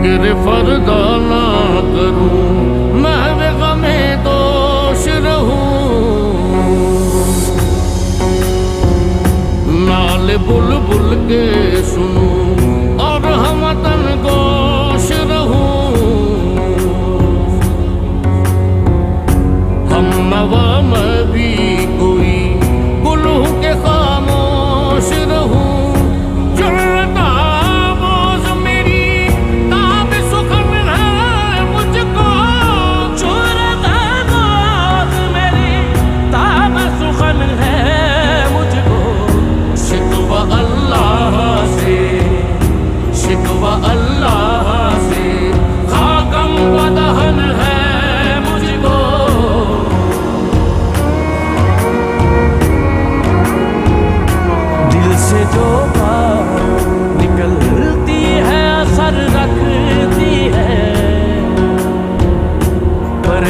फिक्र फरदा ना करूं, महवे गमे दोष रहूं। नाल बुलबुल के सुनूं और हमतन गोश रहूं। हम नवा मैं भी कोई गुलू के खामोश रहूं।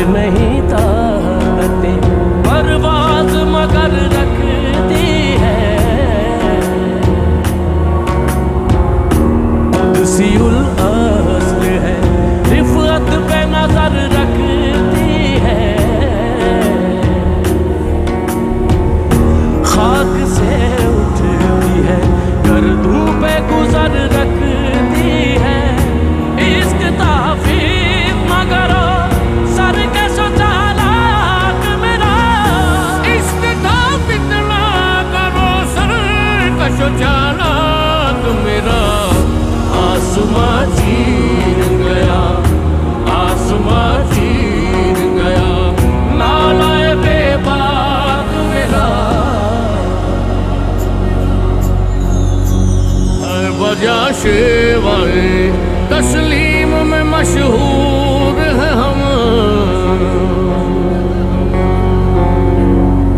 नहीं ताकते परवाज़ मगर रखती है। कुदसियुल अस्ल है, रिफ़अत पे नजर रखती है। खाक से उठती है, गर्दों पे गुजर रखती है। इश्क ताफ़ीज़ मगर चालाक मेरा आसमां चीर गया, आसमां चीर गया। नालाए बेबाक मेरा हर वजह शेवाए तस्लीम में मशहूर है हम।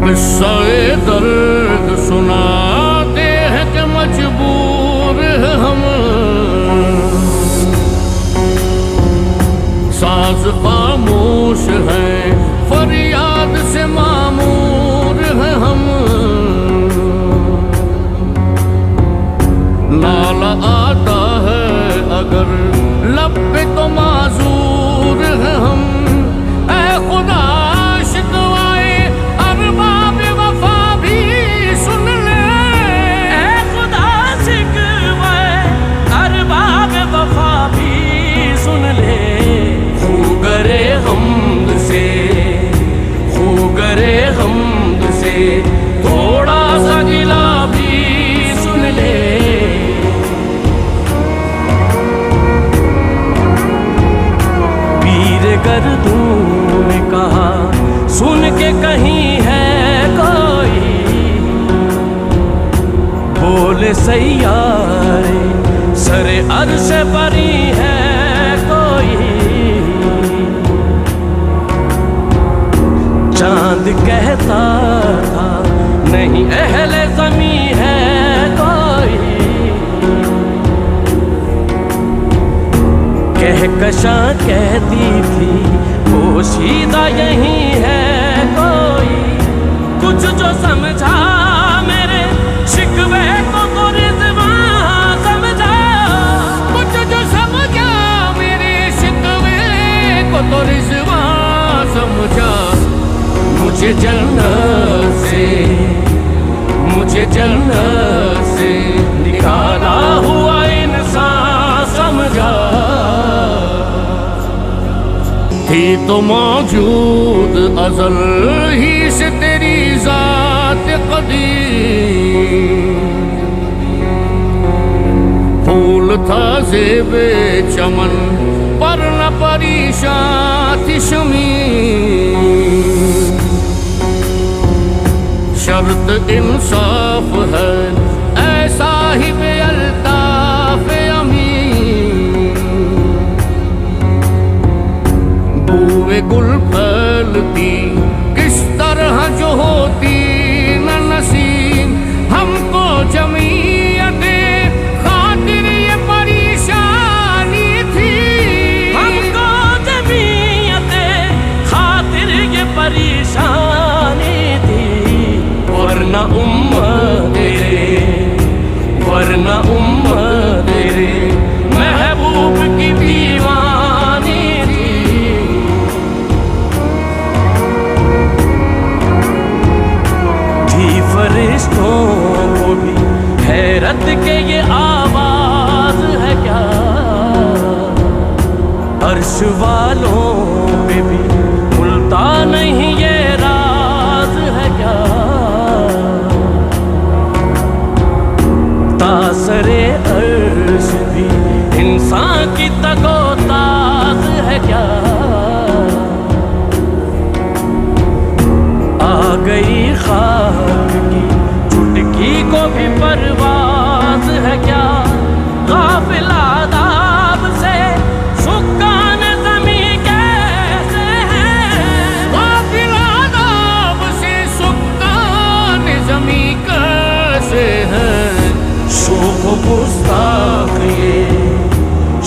किस्सा-ए दर्द सुना मजबूर है हम। साज खामोश है, फरियाद से मामूर है हम। नाला आता है अगर लब पे तो माजूर है हम। ऐ खुदा शिकवाए अरबाब वफा भी सुन ले। वफा भी सुन ले। खूगरे हमद से, खूगरे हमद से थोड़ा सा गिला भी सुन ले। पीर गर्दों ने कहा सुन के कहीं है कोई, बोले सैयारे सरे अर्श परी है कोई। चांद कहता था नहीं अहले ज़मी है कोई। कहकशां कहती थी पोशीदा यही है कोई। कुछ जो समझा मेरे शिकवे को तो रिज़वा समझा। मुझे जन्नत से, मुझे जन्नत से निकाला हुआ इंसान समझा। थी तो मौजूद अज़ल ही से तेरी ज़ात क़दीम। फूल था ज़ेबे चमन पर न परेशान थी शमीं। शर्त इंसाफ है ऐसा ही बेअल्ताफ अमीन। बूए गुल फैलती किस तरह जो होती न नसीम। हमको जमीयते खातिर ये परेशानी थी। हमको जमीयते खातिर ये परेशानी थी। वरना उम्मत तेरे अर्श वालों पे भी भूलता नहीं ये राज है क्या। तासरे अर्श भी इंसान की तगोताज है क्या। आ गई खाक की चुटकी को भी परवाज है क्या। गाफिल आदाब से सुकान ज़मीं कैसे है। गाफिल आदाब से सुकान ज़मीं कैसे है। शोख गुस्ताख ये,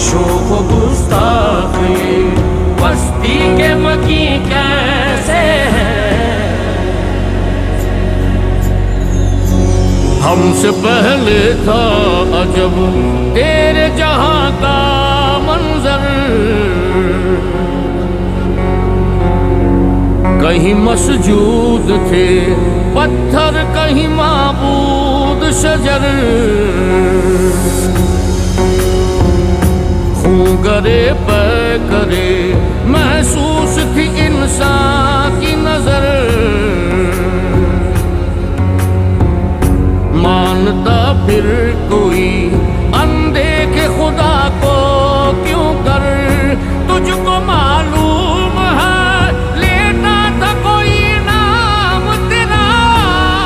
शोख गुस्ताख ये बस्ती के मकी कैसे है। हमसे पहले था अजब तेरे जहां का मंजर। कहीं मसजूद थे पत्थर, कहीं माबूद शजर। खून करे पे करे महसूस थी इंसान की नजर। मानता फिर कोई अनदेखे खुदा को क्यों कर। तुझको मालूम है लेता था कोई नाम तेरा।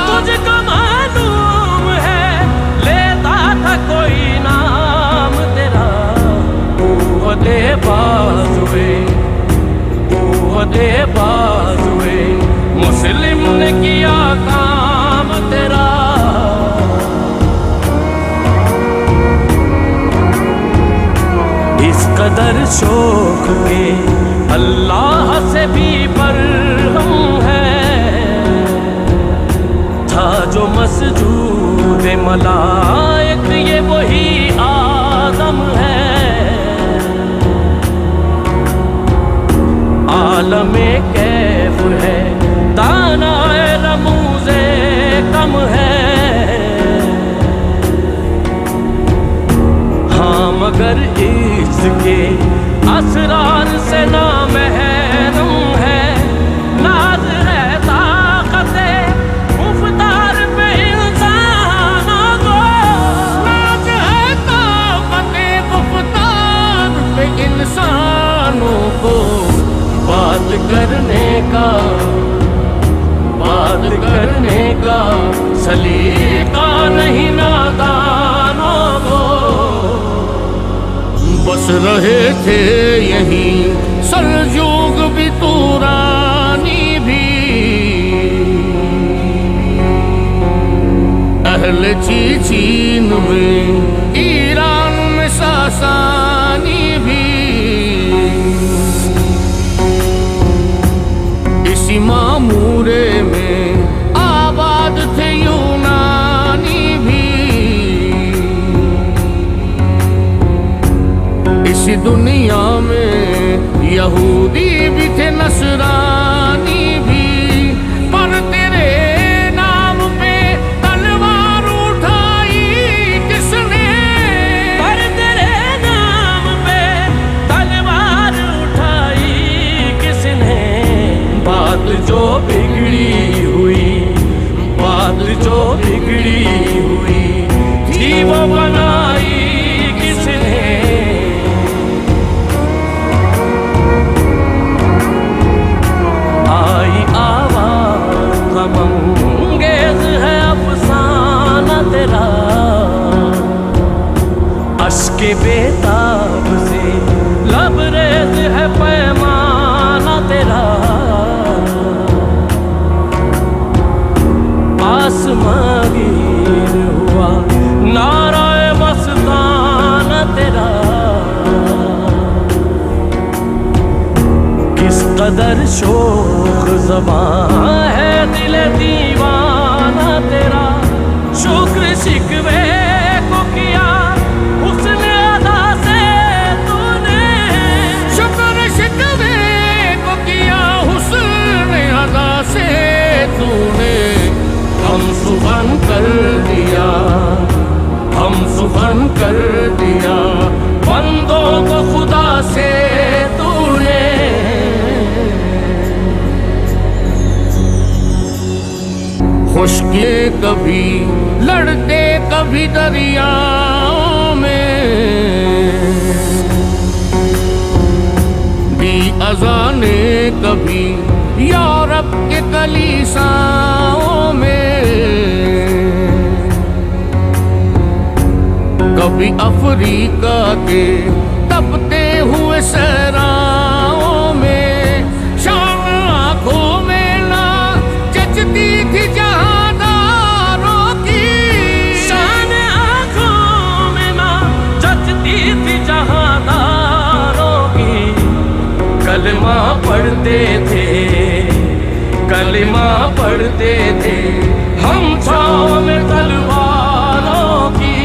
तुझको मालूम है लेता था कोई नाम तेरा। कुव्वते बाजुए, कुव्वते बाजुए मुस्लिम ने किया काम तेरा। इस कदर शौक के अल्लाह से भी बरहम है। था जो मसजूद मलाइक ये वही आदम है। आलमे कैफ है दानाए रमूज़े कम है। हाँ मगर इसके असरार से ना महरूम है। नाज है ताक़ते मुख्तार पे इंसानों को। नाज है ताक़ते मुख्तार पे इंसानों को। बात करने का, बात करने का सलीका नहीं नादानों को। बस रहे थे यहीं सलजूक भी तुरानी भी। अहले चीन में ईरान में सासानी भी। इसी मामूरे में आबाद थे यूनानी भी। इसी दुनिया में यहूदी भी थे नसरानी भी। पर तेरे नाम पे तलवार उठाई किसने। पर तेरे नाम पे तलवार उठाई किसने। बात जो बिगड़ी हुई, बात जो बिगड़ी हुई थी वो बनाई किसने। आई आवाज गमंगेज है अफसाना तेरा। अश्के बेताब से लबरेज है पैमाना तेरा। आसमां गिर हुआ नाराए मस्ताना तेरा। किस कदर शोख ज़बां है दिल दीवाना तेरा। शुक्र शिकवे को किया हुस्न अदा से तूने। शुक्र शिकवे को किया हुस्न अदा से तूने। हम सुबह कर दिया, हम सुबह कर दिया बंदों को खुदा से तू। मुश्किलें कभी लड़ते कभी दरियाओं में, दी अज़ाने कभी यूरोप के कलीसाओं में, कभी अफ्रीका के तपते हुए सहराओं में। शाम आंखों में ना जचती थी जहांदारों की, शान आँखों में ना जचती थी जहांदारों की। कलमा पढ़ते थे, कलमा पढ़ते थे हम छाँव में तलवारों की।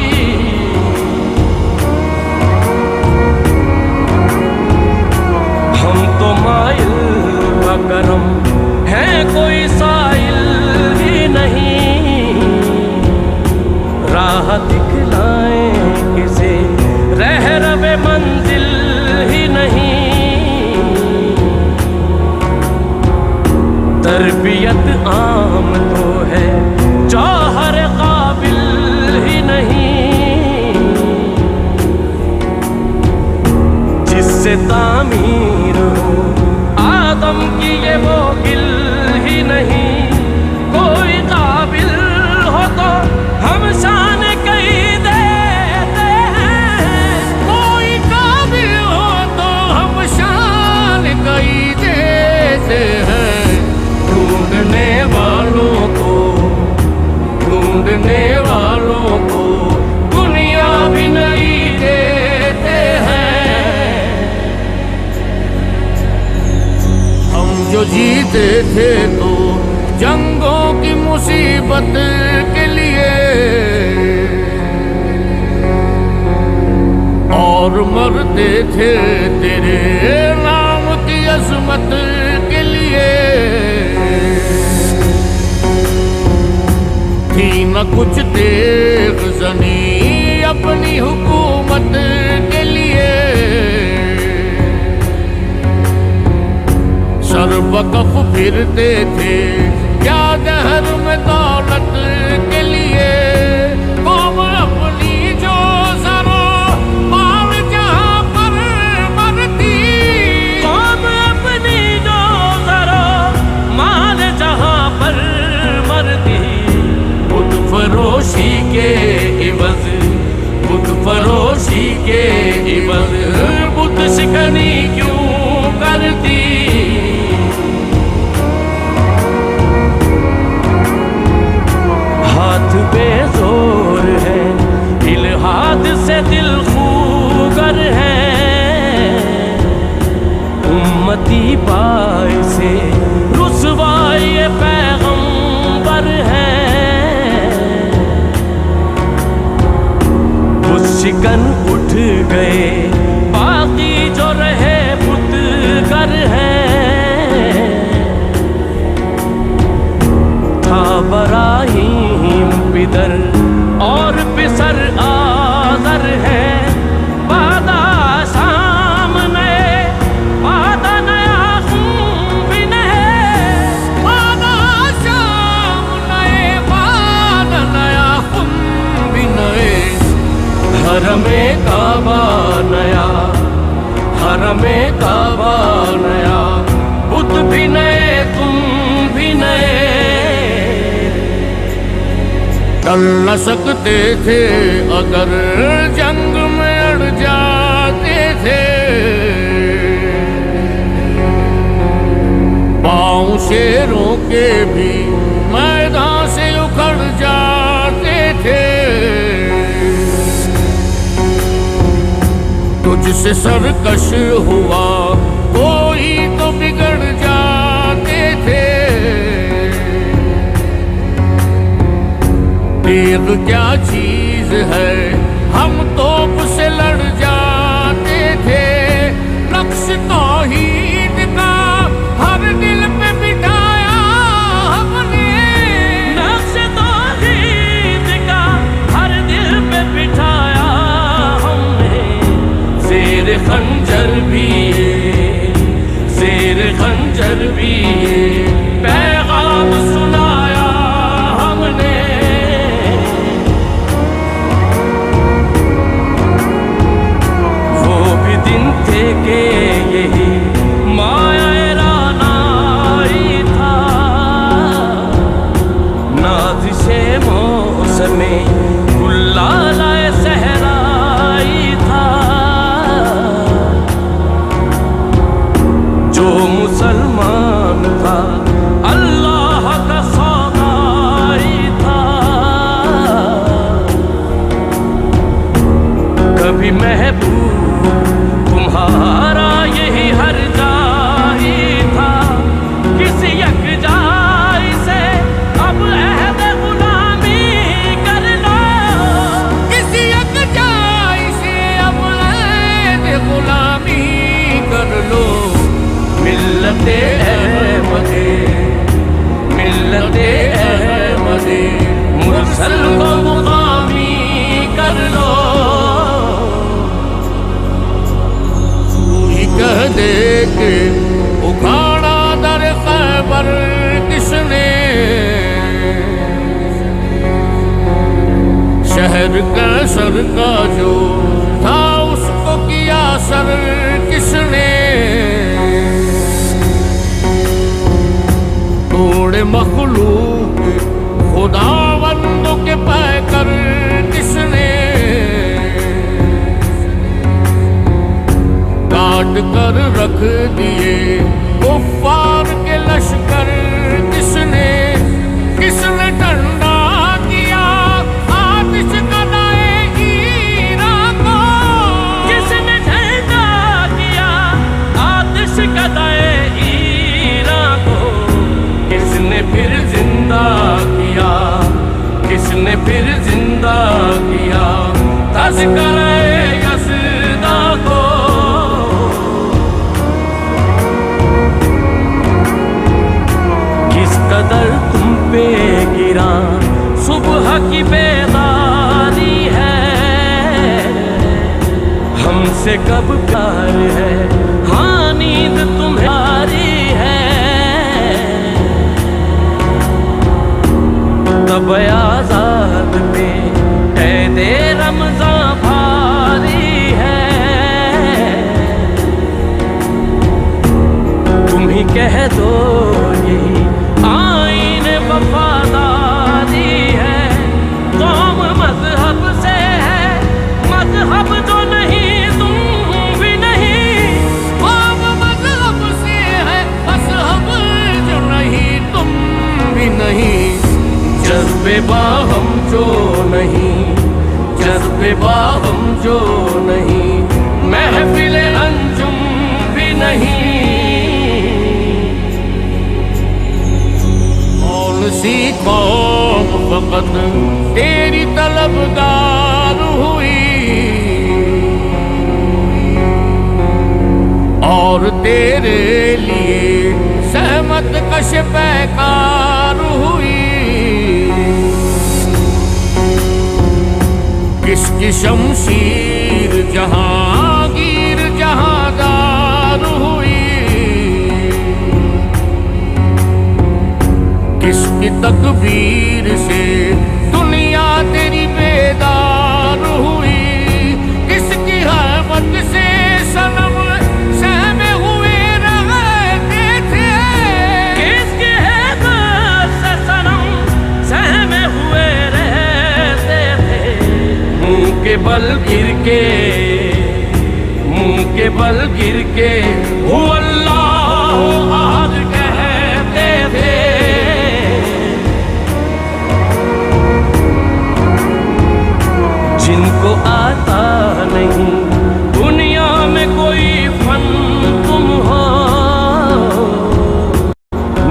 हम तो माइल बकरम है, कोई साइल ही नहीं। राह दिखलाए किसे रह रवे मंजिल ही नहीं। तरबियत आम तो है जौहर काबिल ही नहीं। जिससे तामीर हो आदम की ये वो गिल ही नहीं। कोई काबिल हो तो हम शान कहीं देते हैं, कोई काबिल हो तो हम शान कहीं देते हैं। ढूंढने वालों को, ढूंढने वालों को दुनिया भी नहीं देते हैं। हम जो जीते थे तो जंगों की मुसीबत के लिए, और मरते थे तेरे नाम की अजमत के लिए। थी न कुछ देख जनी अपनी हुकूमत के लिए, सरबकफ फिरते थे क्या दहर में दौलत के लिए। कौम अपनी जो जरा माल जहाँ पर मरती, कौम अपनी जो जरा माल जहाँ पर मरती। बुत फरोशी के इवज, बुत फरोशी के इवज बुत शिकनी क्यों करती। हाथ बेजोर है, इल्हाद से दिल खूगर है। उम्मती पाए से रुसवाई पैगंबर है। बुत शिकन उठ गए, बाकी जो रहे बुतगर है। था बराहीम पिदर और पिसर आदर है। बादा शाम नए, बादा नया भी नए, बादा शाम नए, बादा नया भी नए। हरमे काबा नया, हरमे काबा नया। बुत भी नए, तुम भी नए। टल न सकते थे अगर जंग में अड़ जाते थे। पाँव शेरों के भी मैदान से उखड़ जाते थे। तुझसे सरकश हुआ कोई तो बिगड़ जाते थे। तीर क्या चीज है हम तोप से लड़ जाते थे। नक्श तौहीद का हर दिल पे बिठाया हमने, नक्श तौहीद का हर दिल पे बिठाया हमने। शेर खंजर भी है, शेर खंजर भी है, पैगाम सुनाया हम जो मुसलमान था अल्लाह का सौगाई था। कभी महबूब तुम्हारा यही हर जाई था, किसी यकजाई से अब अहद गुलामी कर लो, किसी यकजाई से अब अहद गुलामी कर लो। मिल्लते अहमदे, मिल्लते अहमदे, मुरसल को मुकामी कर लो। तू ही कह दे के उखाड़ा दर खैबर किसने, शहर का सर का जो था उसको किया सर किसने। तोड़े मखलूक खुदावंदों के पैकर किसने, काट कर रख दिए कुफ्फार के लश्कर किसने। किसने ठंडा किया आतिश कदाए ईरान को, किसने ठंडा किया आतिश कदाए ईरान को। किसने फिर जिंदा किया, किसने फिर जिंदा किया तज़किरे यज़दा को। किस कदर तुम पे गिरा सुबह की बेदारी है, हमसे कब प्यार है हाँ नींद तुम्हारी है। तब आजाद पे कैदे रमज़ां भारी है, तुम ही कह दो यही आईन वफादारी है। कौम मजहब से है मजहब जो नहीं तुम भी नहीं, कौम मजहब से है मजहब जो नहीं तुम भी नहीं। जज्बे बाहम जो नहीं, जज्बे बाहम जो नहीं, महफिल अंजुम भी नहीं। कौन सी कौम फकत तेरी तलबगार हुई, और तेरे लिए सहमत कश पैकार हुई। किसकी शमशीर जहांगीर जहांदार हुई, किसकी तकबीर से दुनिया तेरी बेदार हुई। किसकी हैबत से सनम सहमे हुए रहते थे, किसकी हैबत से सनम सहमे हुए रहते थे। मुंह के बल गिर के, मुंह के बल गिर के हु अल्लाहु अहद कहते थे। जिनको आता नहीं दुनिया में कोई फन तुम हो,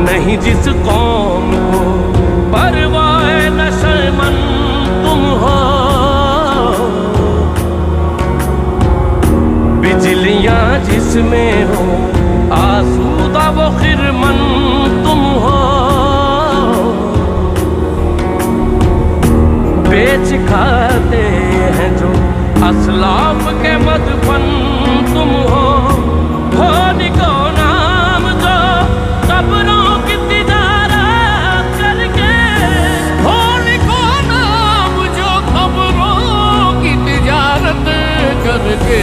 नहीं जिस कौम को परवाए नशेमन तुम हो। बिजलियां जिसमें हो आसूदा वो खिरमन तुम हो। बेच खाते हैं जो असलाफ के मदफन तुम हो। होली को नाम जो कब्रों की तिजारत करके, होली को नाम जो खबरों की तिजारत करके।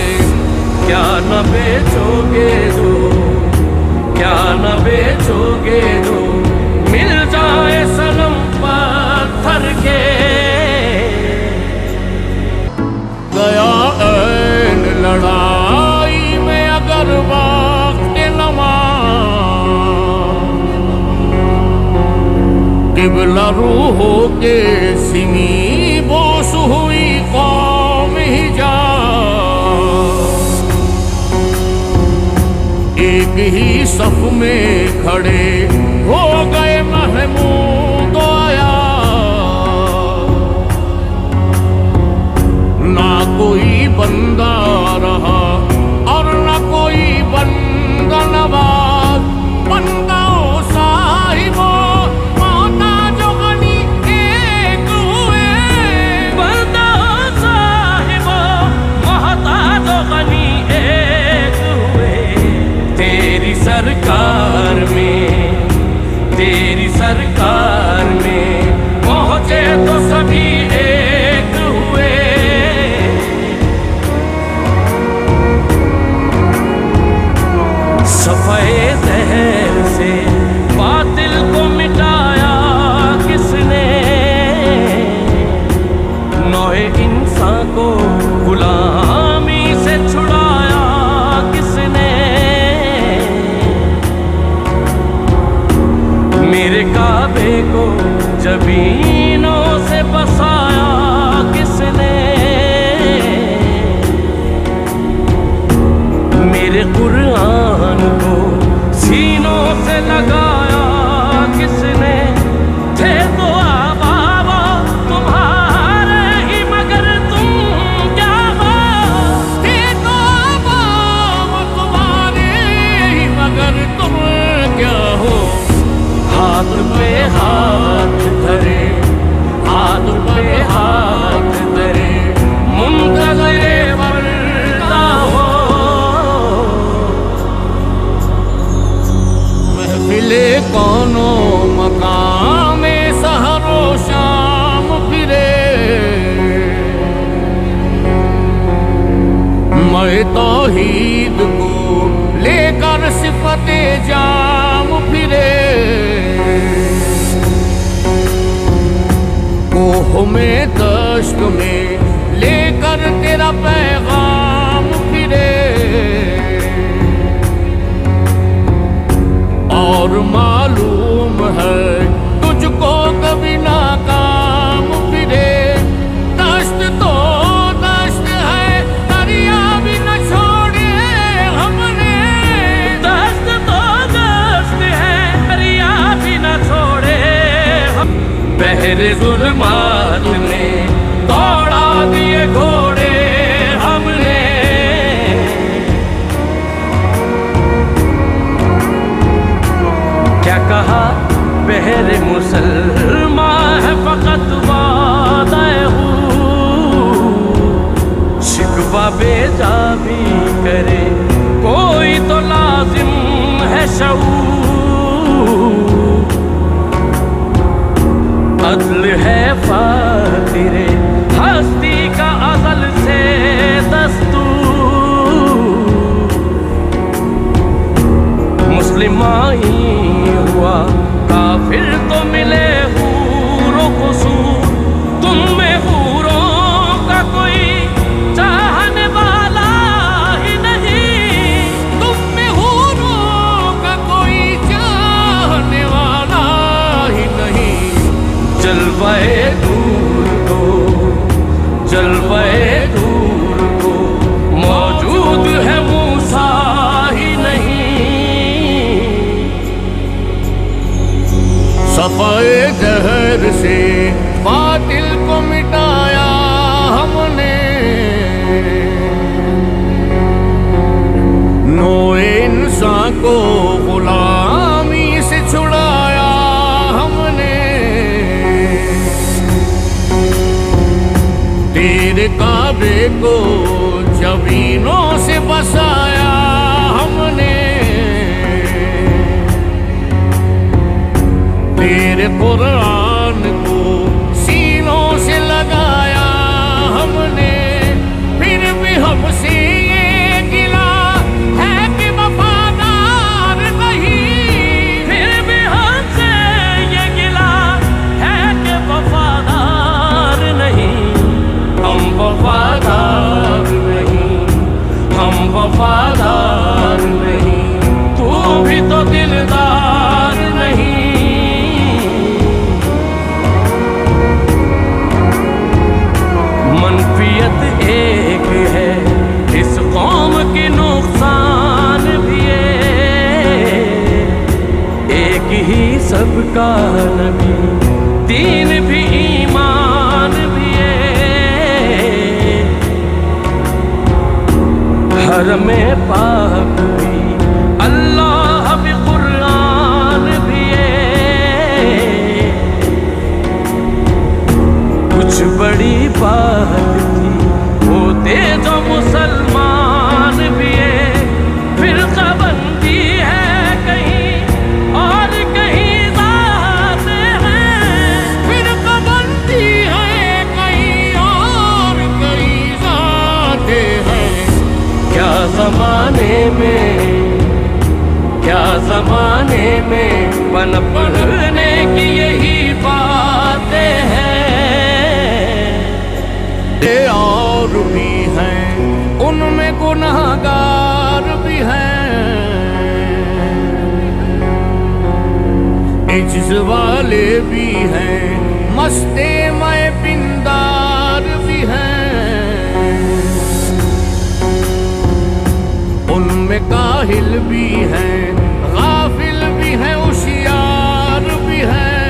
क्या न बेचोगे जो, क्या न बेचोगे जो मिल जाए सनम पत्थर के। गया किबला रूहों के सिमी बोस हुई कौम हिजाज़, एक ही सफ में खड़े हो गए महमूद आया। ना कोई बंदा रहा और ना कोई बंदा नवाज, बंदा साहिबो मोहताजो गनी एक हुए, बंदा साहिबो मोहताजो गनी एक हुए। तेरी सरकार में पहुंचे तो सभी एक हुए। सफाए जहर से बातिल को मिटाया किसने, नौए इंसान को गुलामी से छुड़ाया किसने। मेरे काबे को जबीनों से बसाया किसने, मेरे कुरान को सीनों से लगाया किसने। थे तो आबाबा तुम्हारे ही मगर तुम क्या हो, थे तो आबाबा तुम्हारे ही मगर तुम क्या हो। हाथ पे हाथ धरे, हाथ पे हाथ धरे, मुंतज़िरे वर्दा हो। महफिले कौनो मकाम सहरो शाम फिरे, मैं तौहीद को लेकर सिफते जाम फिरे। कोह में दश्त में लेकर तेरा पैगाम फिरे, और मालूम है तुझको कभी नाकाम फिरे। दश्त तो दश्त है दरिया भी न छोड़े हमने, दस्त तो दस्त है दरिया भी न छोड़े हम। बहरे जुल्मात में दौड़ा दिए घोड़े हमने, क्या कहा बहरे मुसलमान है फकत वादे हूँ। शिकवा बेजा भी करे कोई तो लाजिम है शऊर। अदल है फातिरे हस्ती का अज़ल से दस्तूर। मुस्लिमाई हुआ काफिर तो मिले हूरो कसूर। तुम में हूरों का कोई चाहने वाला ही नहीं, तुम में हूरों का कोई चाहने वाला ही नहीं। जलवाए दूर को, जलवाए दूर को मौजूद है मूसा ही नहीं। सफाए जहर से बातिल को मिटाया हमने, नोए इंसान को गुलामी से छुड़ाया हमने। तेरे काबे को जबीनों से बसाया हमने, तेरे कुरान को सीनों से लगाया हमने। फिर भी हमसे ये गिला है कि वफादार नहीं, फिर भी हमसे ये गिला है कि वफादार नहीं। हम वफादार नहीं, हम वफादार नहीं, तू भी तो दिलदार नहीं। क्या जमाने में पनपने की यही बातें हैं। और भी हैं उनमें गुनाहगार भी हैं, इज्ज वाले भी हैं, मस्ते मैं पिंदार भी हैं, उनमें काहिल भी हैं, गाफिल भी हैं, होशियार भी हैं,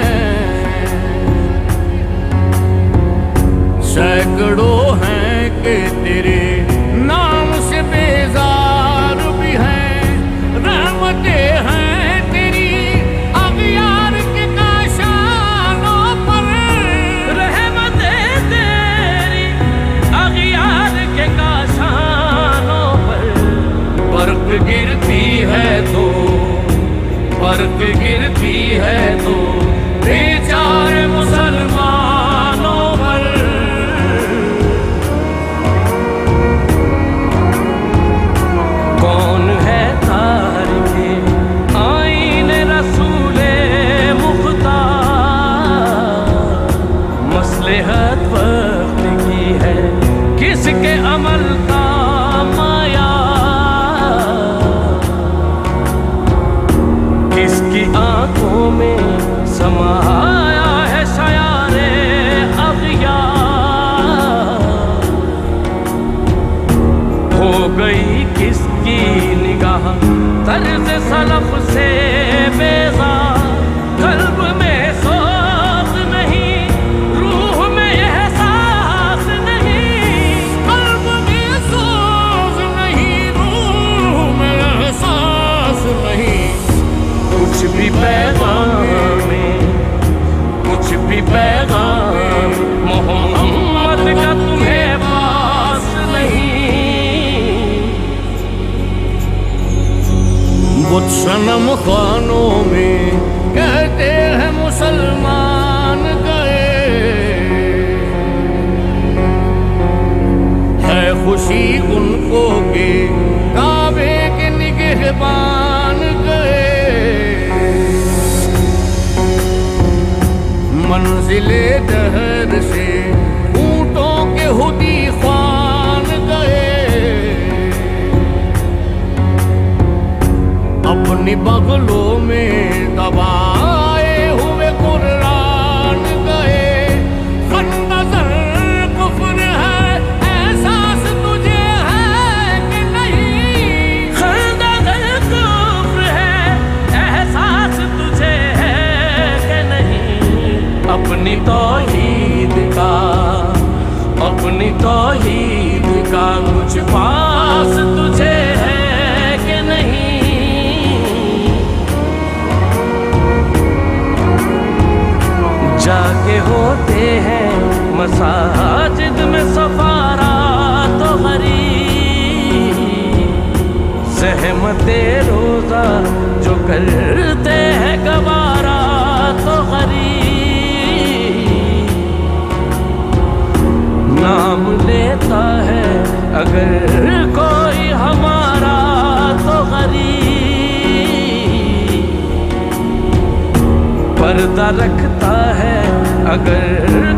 सैकड़ों हैं कि तेरे नाम से बेजार भी हैं, रहमतें हैं तेरी अगियार के काशानों पर, रहमतें तेरी अगियार के काशानों पर। बर्क गिरती है तो, बर्क गिरती है तो बेचारे मुसलमानों पर। कौन है तारिके आईने रसूले मुख्तार, मसलहत वक्त की है किसके अमल का माया, किसकी आंखों में समाया है शयारे अगियार, हो गई किसकी निगाह तर्ज सलफ से बेजार, कल्ब में सोच नहीं, रूह में एहसास नहीं, कल्ब में सोच नहीं, रूह में एहसास नहीं, कुछ भी पैगाम में, कुछ भी पैगाम मोहम्मद का तुम्हें पास नहीं। बुत सनम खानों में कहते हैं मुसलमान गए, है खुशी उनको के काबे के निगहबान गए, मंजिले दहर से ऊंटों के हुदी ख्वान गए, अपनी बगलों में दबाए हुए कुरान गए, खंदर कुफ्र है एहसास तुझे है कि नहीं, खंदर कुफ्र है एहसास तुझे है कि नहीं, अपनी तौहीद का, अपनी तौहीद का कुछ पास तुझे है कि नहीं। जाके होते हैं मसाजिद में सफारा तो गरीब, सहमते रोजा जो करते हैं गवारा तो गरीब, नाम लेता है अगर कोई हमारा तो गरीब, पर्दा रखता है अगर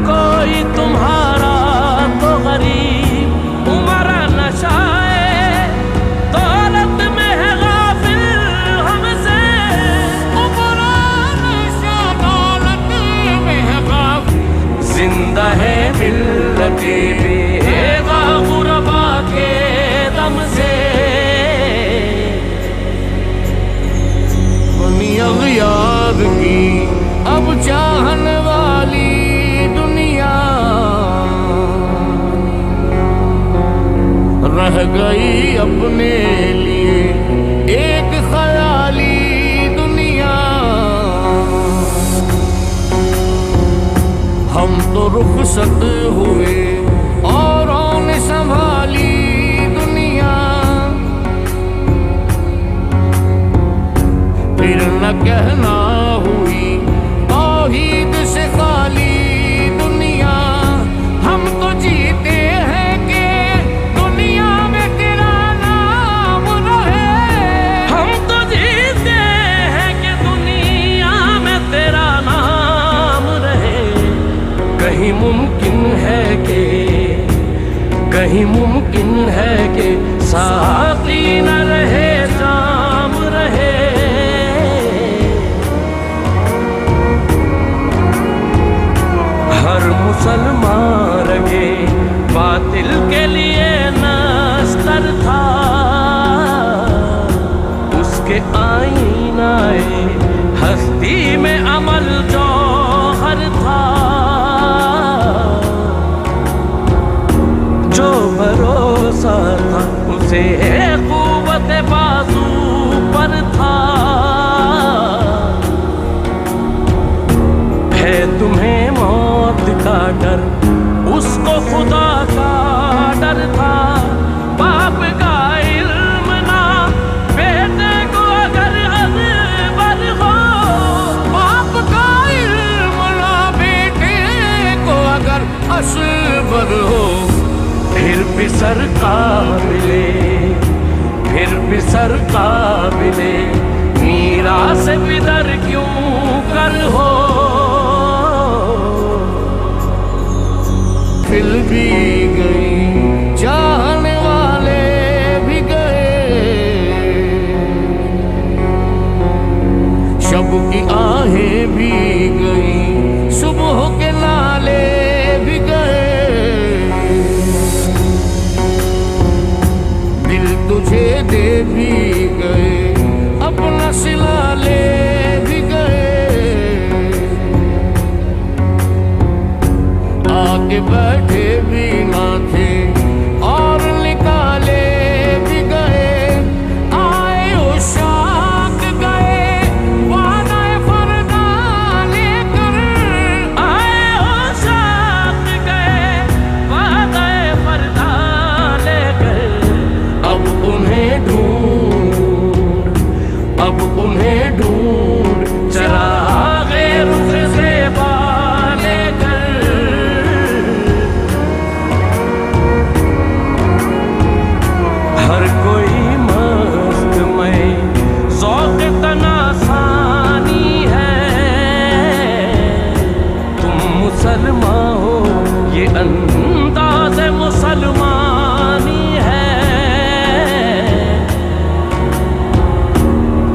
कोई तुम्हारा तो गरीब, उमरा नशाए दौलत में है गाफिल हमसे, उमरा नशा दौलत में है गाफिल, जिंदा है मिल्लते बेगा गुरबा के दम से। अगियार की अब चाहन वाली दुनिया रह गई अपने लिए एक ख्याली दुनिया, हम तो रुखसत हुए औरों ने संभाली दुनिया, फिर न कहना हुई तौहीद से खाली दुनिया, हम तो जीते हैं कि दुनिया में तेरा नाम रहे, हम तो जीते नहीं मुमकिन है कि साकी न रहे जाम रहे। हर मुसलमान रगे बातिल के लिए नस्तर था, उसके आईनाए हस्ती में अमल जौहर था। जो भरोसा था उसे कुव्वत बाजू पर था। है तुम्हें मौत का डर, उसको खुदा का डर था। बाप का इल्म ना बेटे को अगर अज़बर हो, बाप का इल्म ना बेटे को अगर असबर हो। फिर भी सरकार मिले, फिर भी सरकार मिले, मीरास बिदर क्यों कर हो। फिर भी गई चाहने वाले भी गए, शब की आहें भी गई, सुबह के नाले भी गए। दिल तुझे दे भी गए, अपना सिला ले भी गए। आके बैठे भी ना थे और निकाले भी गए। आए उशाक गए वादाए फरदा लेकर, आए उशाक गए वादाए फरदा लेकर। अब उन्हें ढूंढ, अब उन्हें ढूंढ चरागे रुख से बाले कर। हर कोई मस्त में ज़ौक़ तनासानी है। तुम मुसलमान हो ये अंदाज़ मुसलमानी है।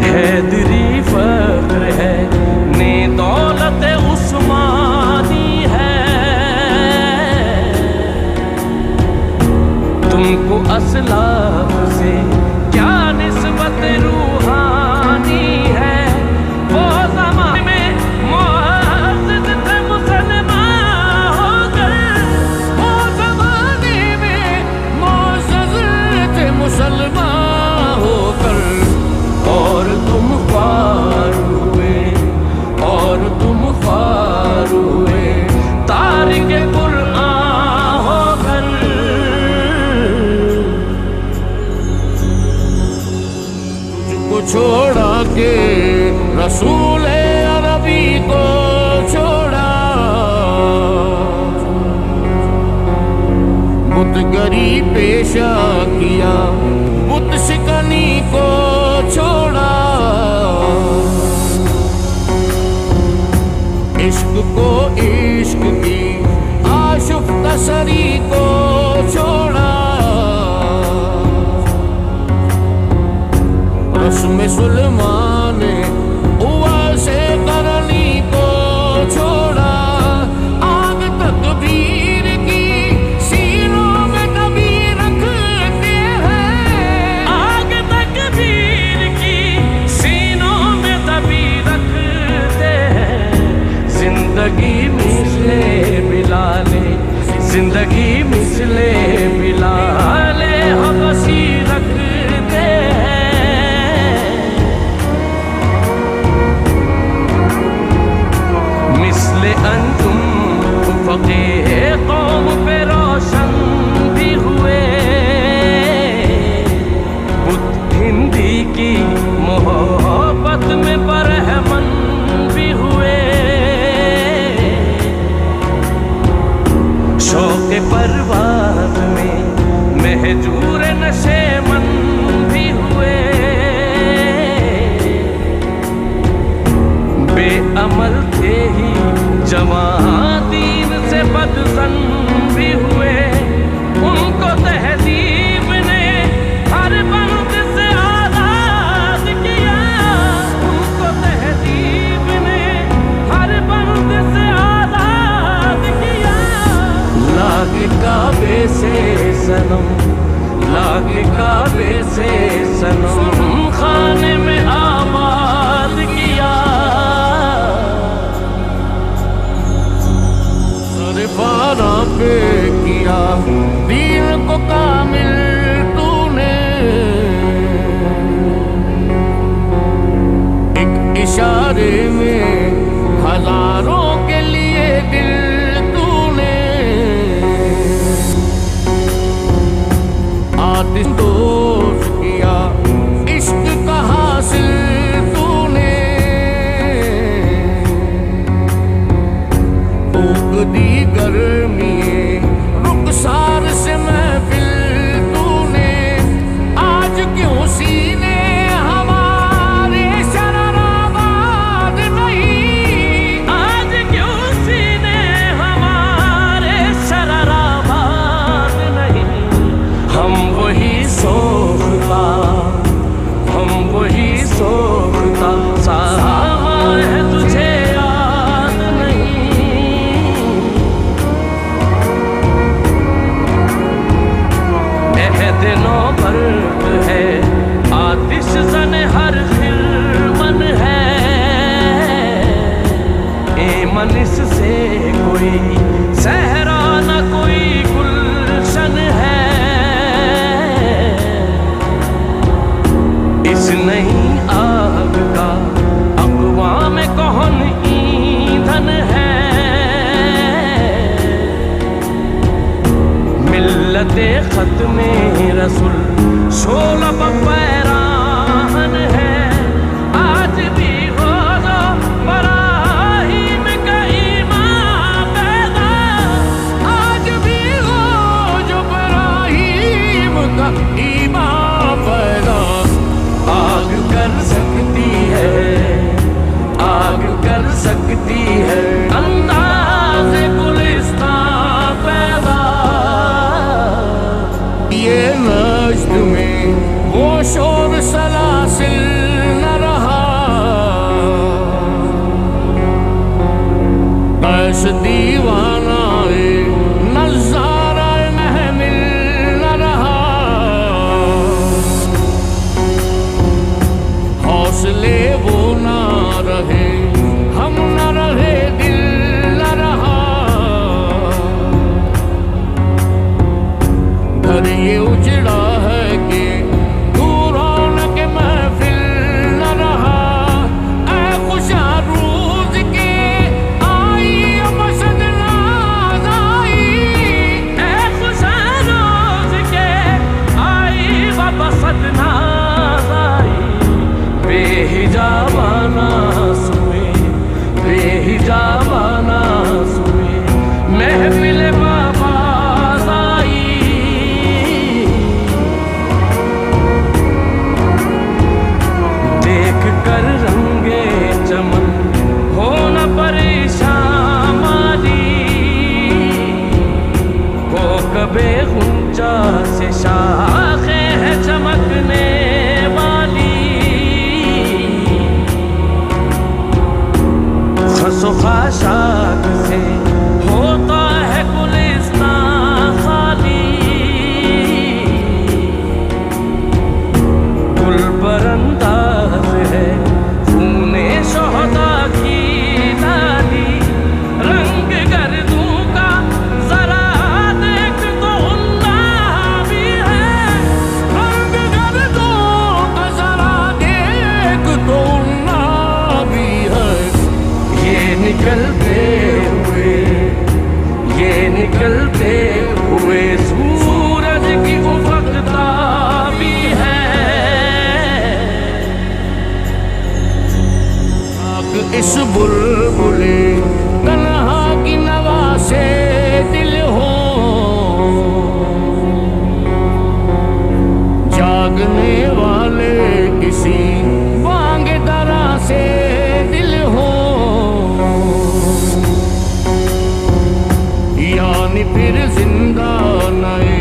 हैदरी फख्र है ने दौलत उस्मानी है। तुमको असलाफ से क्या निस्बत रूहानी है। वो ज़माने में मुअज़्ज़ज़ थे मुसलमान होकर, वो ज़माने में मुअज़्ज़ज़ थे मुसलमान होकर। और तुम ख्वार हुए, और तुम ख्वार हुए तारिक कुरआन होकर। तुझको छोड़ा के रसूल अरबी को छोड़ा, बुतगरी पेशा किया, बुत शिकनी को छोड़ा। इश्क को इश्क की आशुफ तसरी को छोड़ा। रस्म सुलेमान उवा से करनी को छोड़ा। आग तकबीर की सीनों में दबी रखते हैं, आग तकबीर की सीनों में दबी रखते हैं। जिंदगी मिसले बिलाले, जिंदगी मिसले बिलाले हबसी रखते हैं। आग का अक़वाम कौन ईंधन है। मिल्लते ख़त्मे रसूल शोला पैराहन है। आज भी हो जो बराहीम का ईमान पैदा, आज भी हो जो इब्राहीम का ईमान पैदा। आग कर सकती है, आग कर सकती है अंदाज़े गुलिस्तान पैदा। ये नज्द में वो शोर सलासिल न रहा, कैस दीवाना नज़ारा महमिल न रहा। हौसले वो ना रहे, हम न रहे, दिल न रहा। घर ये उजड़ा है कि दूरों के महफिल न रहा। ऐ खुशा रोज के आई मसद नाज आई, ऐ खुशा रोज़ के आई बसत नाज़ आई। बेहिजाबाना सुए, बेहिजाबाना सुए महफिल बाबाज़ आई। देख कर रंगे चमन हो न परेशान माली, को कबे गुंजा से शाखे है चमकने वाली। खसो खाशाक से होता है गुलिस्तान खाली। गुल पर अंदाज है खूने शोहदा की लाली। रंग गर्दों का जरा देख तो उन्ना भी है। रंग गर्दों का जरा देख तो ना भी है। ये निकलते हुए, ये निकलते हुए सूरज की उफकता भी है। आग इस बुलबुले तन्हा की नवा से दिल हो, जागने वाले किसी बांग दरा से दिल हो। यानी फिर जिंदा नए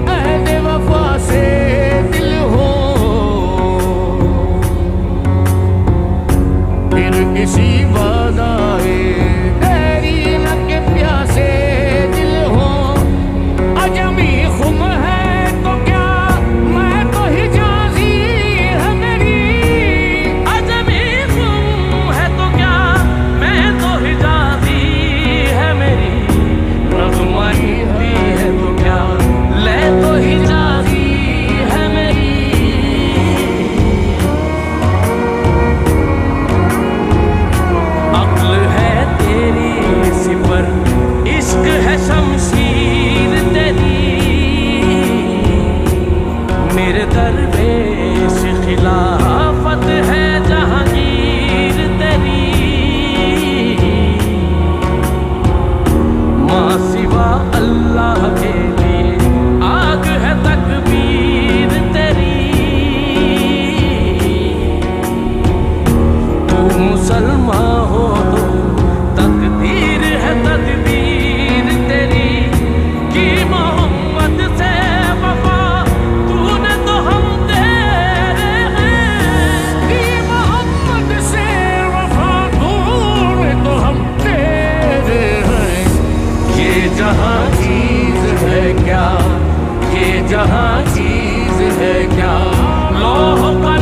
अहद वफा से दिल हो। फिर किसी वादाए तेरी न के प्यासे दिल हो। अजमी खुम है तो क्या, मैं तो हिजाज़ी है मेरी। अजमी तुम है तो क्या, मैं तो हिजाज़ी है मेरी। रज़्माई है तो क्या, ले तो हिजाज़ी है मेरी। अक्ल है तेरी सिपर, इश्क है शमशीर तेरी। मेरे दरवेश खिलाफत है जहांगीर तेरी। माँ सिवा अल्लाह के लिए आग है तकबीर तेरी। तू मुसलमान हो तो तकदीर है तदबीर तेरी। कि मोहम्मद से वफा तूने तो हम तेरे हैं। कि मोहम्मद से वफा तूने तो हम तेरे हैं। ये जहाँ चीज है क्या, ये जहाँ चीज है क्या, लौह का